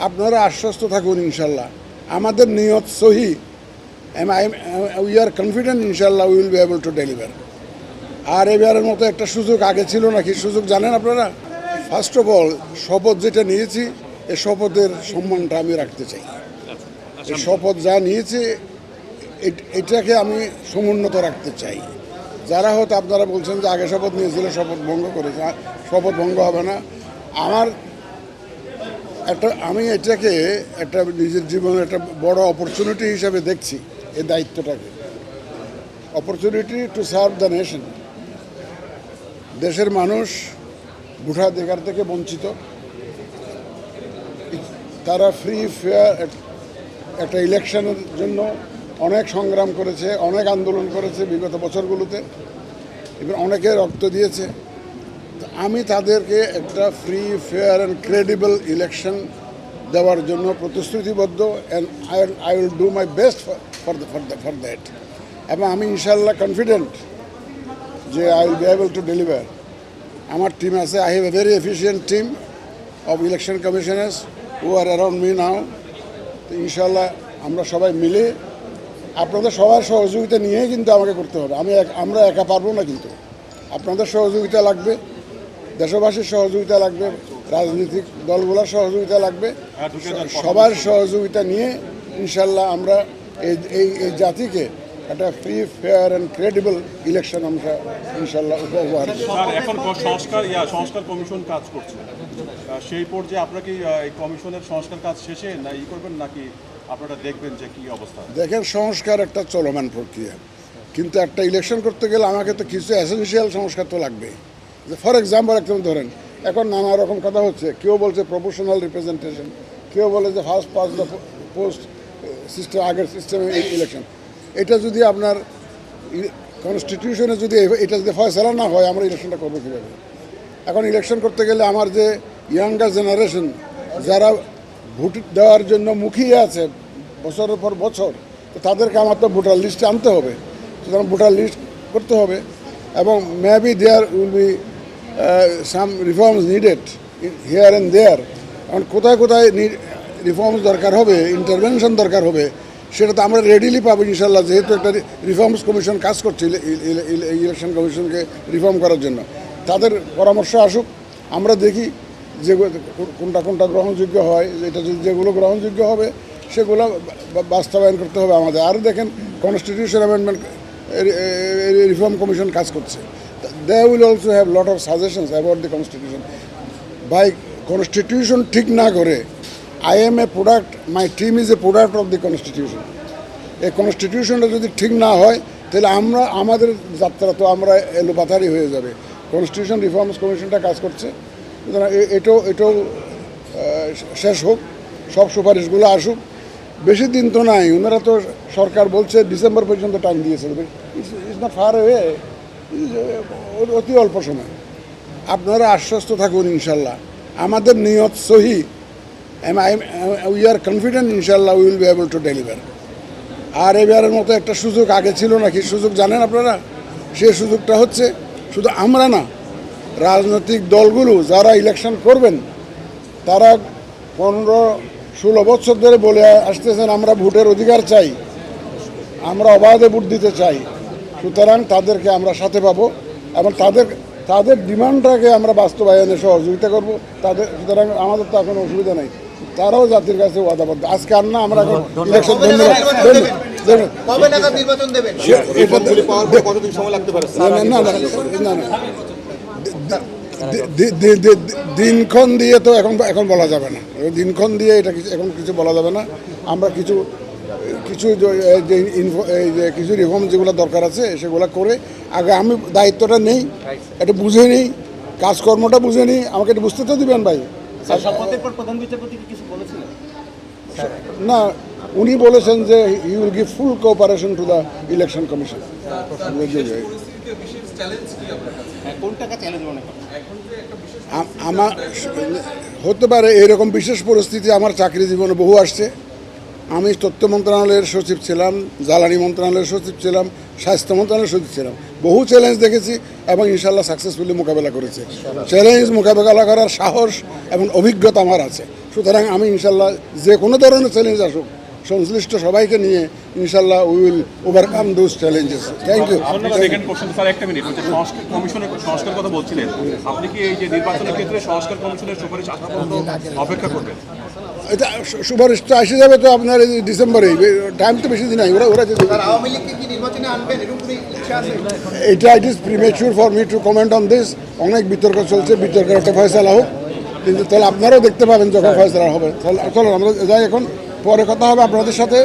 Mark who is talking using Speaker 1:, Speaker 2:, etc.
Speaker 1: আপনারা আশ্বস্ত থাকুন ইনশাল্লাহ, আমাদের নিয়ত সহি, উই আর কনফিডেন্ট ইনশাল্লাহ we will be able to deliver. আর এবারের মতো একটা সুযোগ আগে ছিল নাকি সুযোগ জানেন আপনারা? ফার্স্ট অফ অল শপথ যেটা নিয়েছি এই শপথের সম্মানটা আমি রাখতে চাই। এই শপথ যা নিয়েছে এটাকে আমি সমুন্নত রাখতে চাই। যারা হয়তো আপনারা বলছেন যে আগে শপথ নিয়েছিল শপথ ভঙ্গ করেছে, শপথ ভঙ্গ হবে না। আমি এটাকে একটা নিজের জীবনের একটা বড় অপরচুনিটি হিসাবে দেখছি এই দায়িত্বটাকে। Opportunity to serve the nation. দেশের মানুষ ভোটাধিকার থেকে বঞ্চিত, তারা ফ্রি ফেয়ার একটা ইলেকশনের জন্য অনেক সংগ্রাম করেছে, অনেক আন্দোলন করেছে বিগত বছরগুলোতে, এবার অনেকে রক্ত দিয়েছে। আমি তাদেরকে একটা free fair and credible election দেওয়ার জন্য প্রতিশ্রুতিবদ্ধ, and I will do my best for that. এবং আমি ইনশাল্লাহ কনফিডেন্ট যে I will be able to deliver. আমার টিম আছে, I have a very efficient team of election commissioners who are around me now. তো ইনশাল্লাহ আমরা সবাই মিলে আপনাদের সবার সহযোগিতা নিয়েই কিন্তু আমাকে করতে হবে। আমরা একা পারবো না, কিন্তু আপনাদের সহযোগিতা লাগবে, দেশবাসীর সহযোগিতা লাগবে, রাজনৈতিক দলগুলোর সহযোগিতা লাগবে। সবার সহযোগিতা নিয়ে ইনশাল্লাহ আমরা এই জাতিকে একটা free fair and credible election আমরা ইনশাল্লাহ উপহার দেব।
Speaker 2: এখন সংস্কার কমিশন কাজ করছে, সেই পর্যায়ে আপনারা কি এই কমিশনের সংস্কার কাজ শেষে না করবেন, নাকি আপনারা দেখবেন যে কি অবস্থা?
Speaker 1: দেখেন, সংস্কার একটা চলমান প্রক্রিয়া, কিন্তু একটা ইলেকশন করতে গেলে আমাকে তো কিছু এসেনশিয়াল সংস্কার তো লাগবে। ফর এক্সাম্পল একদম ধরেন, এখন নানা রকম কথা হচ্ছে, কেউ বলছে প্রপোর্শনাল রিপ্রেজেন্টেশন, কেউ বলে যে first pass the post system, আগের সিস্টেমে ইলেকশন। এটা যদি আপনার কনস্টিটিউশনে যদি এটা যদি ফয়সালা না হয়, আমরা ইলেকশনটা করবো কীভাবে? এখন ইলেকশন করতে গেলে আমার যে ইয়াঙ্গার জেনারেশন যারা ভোট দেওয়ার জন্য মুখিয়ে আছে বছরের পর বছর, তো তাদেরকে আমার তো ভোটার লিস্টে আনতে হবে, সুতরাং ভোটার লিস্ট করতে হবে। এবং maybe there will be some reforms needed here and there. এখন কোথায় কোথায় রিফর্মস দরকার হবে, ইন্টারভেনশন দরকার হবে, সেটা তো আমরা রেডিলি পাবো ইনশাল্লাহ, যেহেতু একটা রিফর্মস কমিশন কাজ করছে ইলেকশন কমিশনকে রিফর্ম করার জন্য। তাদের পরামর্শ আসুক, আমরা দেখি যে কোনটা গ্রহণযোগ্য হয়, এটা যেগুলো গ্রহণযোগ্য হবে সেগুলো বাস্তবায়ন করতে হবে আমাদের। আর দেখেন, কনস্টিটিউশন অ্যামেন্ডমেন্ট রিফর্ম কমিশন কাজ করছে, they will also have lot of suggestions about the constitution. ভাই, কনস্টিটিউশন ঠিক না করে I am a product, my team is a product of the constitution. এই কনস্টিটিউশনটা যদি ঠিক না হয় তাহলে আমাদের যাত্রা তো আমরা এলোপাথারি হয়ে যাবে। কনস্টিটিউশন রিফর্মস কমিশনটা কাজ করছে, সুতরাং এটাও শেষ হোক, সব সুপারিশগুলো আসুক। বেশি দিন তো নাই, ওনারা তো সরকার বলছে ডিসেম্বর পর্যন্ত টাইম দিয়েছে, ইটস নট ফার অ্যাওয়ে, অতি অল্প সময়। আপনারা আশ্বস্ত থাকুন ইনশাল্লাহ, আমাদের নিয়ত সহি, উই আর কনফিডেন্ট ইনশাল্লাহ we will be able to deliver. আর এবারের মতো একটা সুযোগ আগে ছিল নাকি সুযোগ জানেন আপনারা? সেই সুযোগটা হচ্ছে, শুধু আমরা না, রাজনৈতিক দলগুলো যারা ইলেকশন করবেন তারা 15-16 বছর ধরে বলে আসতেছেন আমরা ভোটের অধিকার চাই, আমরা অবাধে ভোট দিতে চাই। সুতরাং তাদেরকে আমরা সাথে পাবো এবং তাদের ডিমান্ডটাকে আমরা বাস্তবায়নে সহযোগিতা করব সুতরাং আমাদের তো কোনো অসুবিধা নেই, তারাও জাতির কাছে ওয়াদাবদ্ধ। আজকে আর না, আমরা এখন ইলেকশন দিনক্ষণ দিয়ে তো এখন বলা যাবে না, দিনক্ষণ দিয়ে এটা এখন কিছু বলা যাবে না। আমরা কিছু কিছু রিফর্ম যেগুলো দরকার আছে সেগুলো করে আগে আমি দায়িত্বটা নেই, এটা বুঝে নিই, কাজকর্মটা বুঝে নিই, আমাকে এটা বুঝতে তো দিবেন ভাই। না, উনি বলেছেন যে he will give full cooperation to the election commission. আমার হতে পারে এরকম বিশেষ পরিস্থিতি, আমার চাকরি জীবনে বহু আসছে, আমি তথ্য মন্ত্রণালয়ের সচিব ছিলাম, জ্বালানি মন্ত্রণালয়ের সচিব ছিলাম, স্বাস্থ্য মন্ত্রণালয়ের সচিব ছিলাম। বহু চ্যালেঞ্জ দেখেছি এবং ইনশাল্লাহ সাকসেসফুলি মোকাবেলা করেছি। চ্যালেঞ্জ মোকাবেলা করার সাহস এবং অভিজ্ঞতা আমার আছে। সুতরাং আমি ইনশাল্লাহ যে কোনো ধরনের চ্যালেঞ্জ আসুক, সংশ্লিষ্ট সবাইকে নিয়ে ইনশাল্লাহ we will overcome those challenges. Thank you.
Speaker 2: Second question sir, একটা মিনিট, হচ্ছে সংস্কার কমিশনের সংস্কার কথা বলছিলেন, আপনি কি এই যে নির্বাচনের ক্ষেত্রে সংস্কার কমিশনের সুপারিশ আসা পর্যন্ত অপেক্ষা করবেন?
Speaker 1: এটা সুপারিশটা এসে যাবে তো আপনার এই ডিসেম্বরে, টাইম তো বেশি দিন নাই। ওরা যদি
Speaker 3: আওয়ামী লীগকে কি নির্বাচনে আনবেন এরকম কোনো ইচ্ছা আছে?
Speaker 1: এটা it is premature for me two comment on this. অনেক বিতর্ক চলছে, বিতর্কের একটা ফয়সালা হোক, কিন্তু তাহলে আপনারাও দেখতে পাবেন যখন ফয়সালা হবে। চলো আমরা যাই, এখন পরে কথা হবে আপনাদের সাথে।